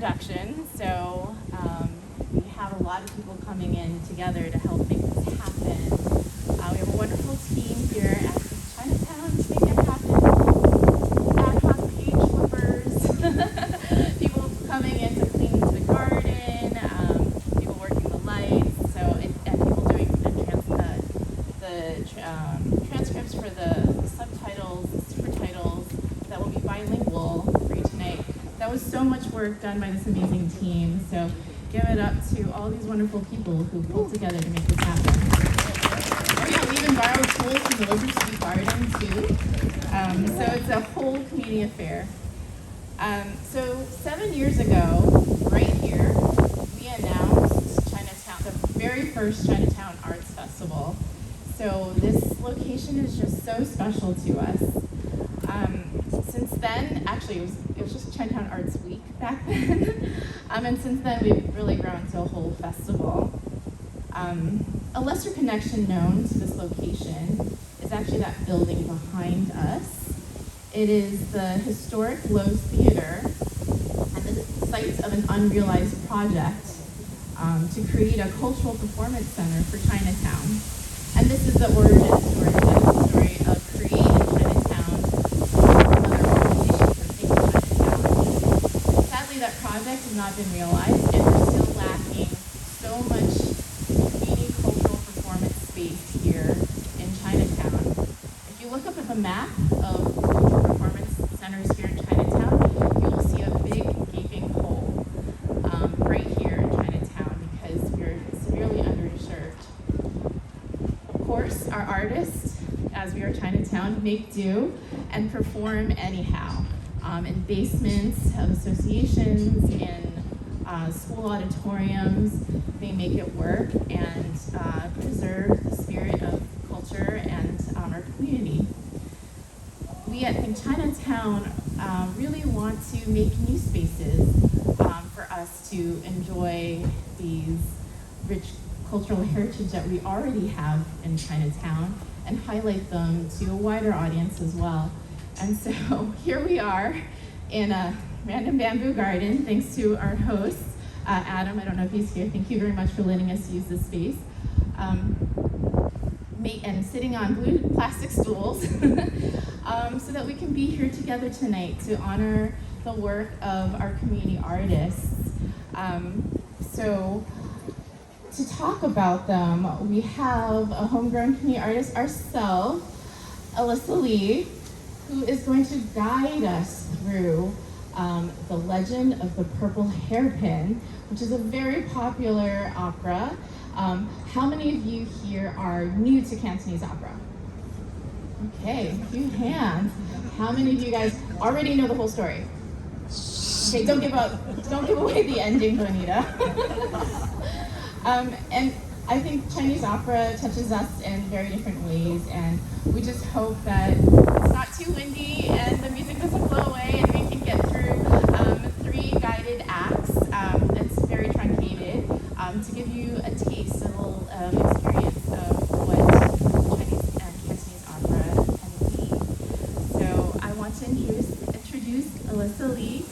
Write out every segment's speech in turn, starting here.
production, so we have a lot of people coming in together to help make this happen. We have a wonderful team here at Chinatown to make it happen. Ad hoc page flippers, people coming in to clean the garden, people working the lights, and people doing the transcripts for the subtitles, the supertitles that will be bilingual for you tonight. That was so much work done by this amazing team, so give it up to all these wonderful people who pulled together to make this happen. Oh yeah, we even borrowed tools from the Oversea Garden too, so it's a whole community affair. So 7 years ago, right here, we announced Chinatown, the very first Chinatown Arts Festival. So this location is just so special to us. Since then, actually it was just Chinatown Arts Week back then, and since then we've really grown to a whole festival. A lesser connection known to this location is actually that building behind us. It is the historic Lowe's Theater and the site of an unrealized project to create a cultural performance center for Chinatown. And this is the origin story, the story of creating Chinatown, another organization for making Chinatown. Sadly, that project has not been realized, and we're still lacking so much unique cultural performance space here in Chinatown. If you look up at the map of cultural performance centers here in Chinatown, you will see a big gaping hole right here in Chinatown because we're severely underserved. Of course, our artists, as we are Chinatown, make do and perform anyhow in basements of associations, in school auditoriums. They make it work and preserve the spirit of culture and our community. We at Think Chinatown really want to make new spaces for us to enjoy these rich cultural heritage that we already have in Chinatown and highlight them to a wider audience as well. And so here we are in a random bamboo garden, thanks to our host, Adam. I don't know if he's here. Thank you very much for letting us use this space. And sitting on blue plastic stools so that we can be here together tonight to honor the work of our community artists. So to talk about them, we have a homegrown community artist ourselves, Eliza Lee, who is going to guide us through the legend of the Purple Hairpin, which is a very popular opera. How many of you here are new to Cantonese opera? Okay, a few hands. How many of you guys already know the whole story? Okay, don't give away the ending, Bonita. And I think Chinese opera touches us in very different ways, and we just hope that it's not too windy and the music doesn't blow away and we can get through 3 guided acts. It's very truncated to give you a taste, a little experience of what Chinese and Cantonese opera can be. So I want to introduce Eliza Lee,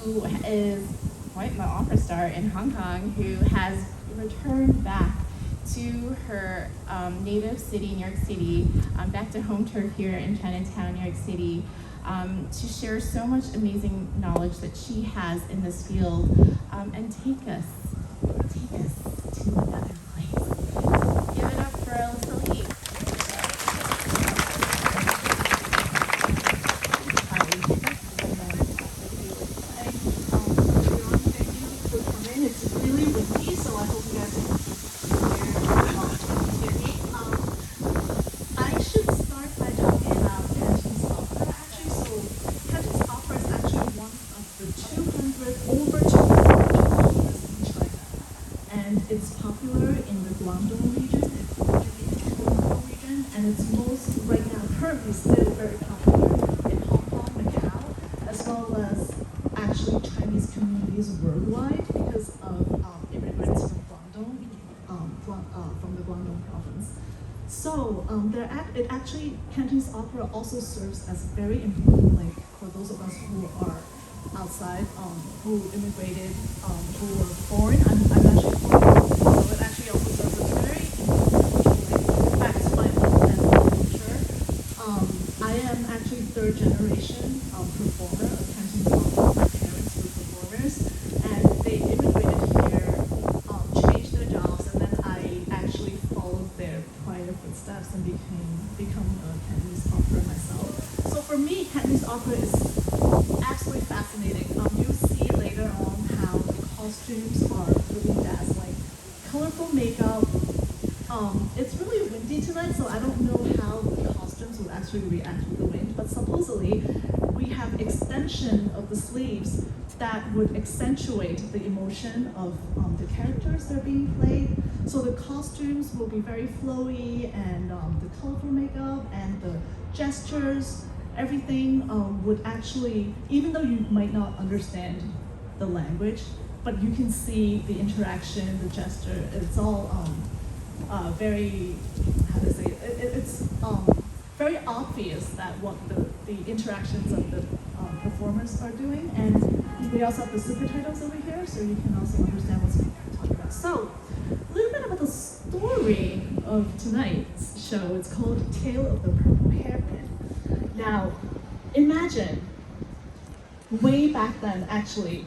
who is quite an opera star in Hong Kong, who has returned back to her native city, New York City, back to home turf here in Chinatown, New York City, to share so much amazing knowledge that she has in this field and take us to another place. Give it up for Eliza Lee. It's really windy, so I hope you guys can hear me. I should start by talking about Cantonese opera, actually. So Cantonese opera is actually one of the over 200 operas in China. And it's popular in the Guangdong region, it's in the Purple region, and it's most, right now, currently still very popular in Hong Kong, Macau, as well as actually Chinese communities worldwide because of immigrants from Guangdong, from the Guangdong province. So Cantonese opera also serves as very important, like for those of us who are outside, who immigrated, who were foreign. I'm actually foreign, so it actually also serves as very important, like back to my own culture. I am actually 3rd generation performer of Cantonese opera. My parents were performers, and they immigrated here, changed their jobs, and then I actually followed their prior footsteps and become a Cantonese opera myself. So for me, Cantonese opera is absolutely fascinating. You'll see later on how the costumes are really dazzling, colorful makeup. It's really windy tonight, so I don't know how the costumes will actually react with the wind, but supposedly we have extension of the sleeves that would accentuate the emotion of the characters that are being played. So the costumes will be very flowy, and the colorful makeup and the gestures, everything would actually, even though you might not understand the language, but you can see the interaction, the gesture. It's all very, how to say it, it's very obvious that what the interactions of the performers are doing. And we also have the supertitles over here, so you can also understand what's being talked about. So, a little bit about the story of tonight's show. It's called Tale of the Purple Hairpin. Now, imagine, way back then, actually,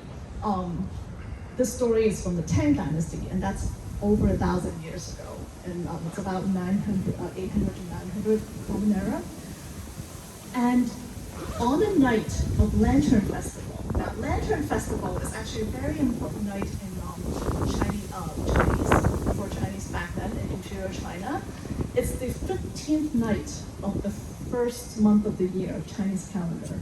this story is from the Tang Dynasty, and that's over 1,000 years ago. And it's about 800 to 900 Common Era. And on the night of Lantern Festival, now Lantern Festival is actually a very important night in Chinese, for Chinese back then in Imperial China. It's the 15th night of the first month of the year, Chinese calendar.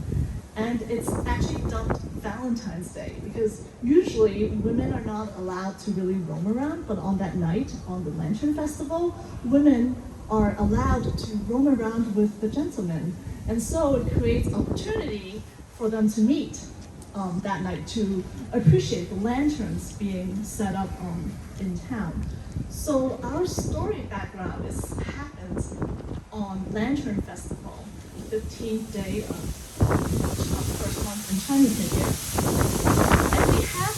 And it's actually dubbed Valentine's Day because usually women are not allowed to really roam around, but on that night, on the Lantern Festival, women are allowed to roam around with the gentlemen. And so it creates opportunity for them to meet that night to appreciate the lanterns being set up in town. So our story background happens on Lantern Festival, 15th day of the first month in Chinese New Year. And we have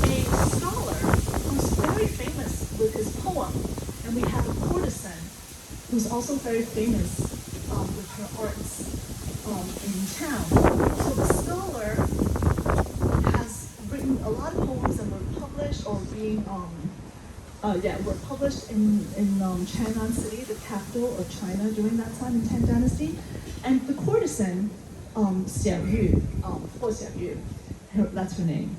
a scholar who's very famous with his poem, and we have a courtesan who's also very famous with her arts in town. So the scholar has written a lot of poems that were published or being were published in Canton City, the capital of China during that time in Tang Dynasty. And the courtesan, Xiaoyu, Huo Xiaoyu, that's her name.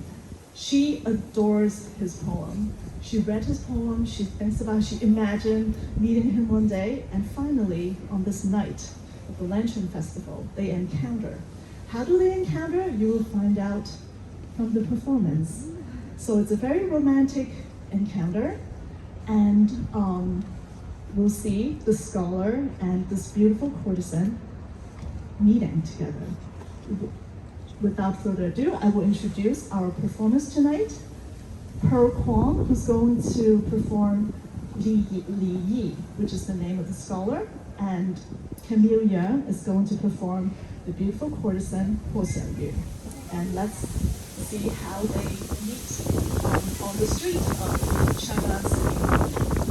She adores his poem. She read his poem, she thinks about it, she imagined meeting him one day, and finally, on this night of the Lantern Festival, they encounter. How do they encounter? You will find out from the performance. So it's a very romantic encounter, and we'll see the scholar and this beautiful courtesan meeting together. Without further ado, I will introduce our performers tonight. Pearl Kwong, who's going to perform Li Yi, which is the name of the scholar, and Camille Yeung is going to perform the beautiful courtesan Huo Xiaoyu. And let's see how they meet on the street of Shanghai City.